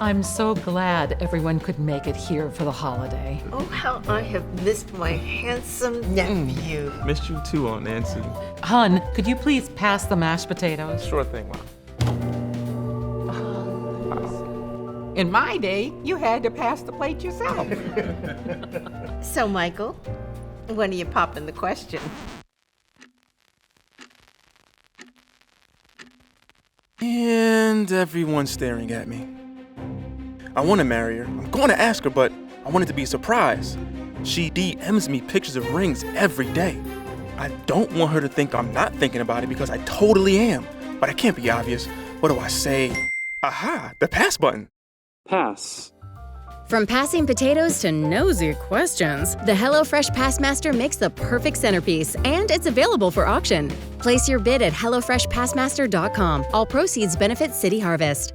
I'm so glad everyone could make it here for the holiday. Oh, how I have missed my handsome nephew. Missed you too, Aunt Nancy. Hun, could you please pass the mashed potatoes? Sure thing, Mom. In my day, you had to pass the plate yourself. So, Michael, when are you popping the question? And everyone's staring at me. I want to marry her. I'm going to ask her, but I want it to be a surprise. She DMs me pictures of rings every day. I don't want her to think I'm not thinking about it because I totally am. But I can't be obvious. What do I say? Aha, the pass button. Pass. From passing potatoes to nosy questions, the HelloFresh Passmaster makes the perfect centerpiece, and it's available for auction. Place your bid at HelloFreshPassmaster.com. All proceeds benefit City Harvest.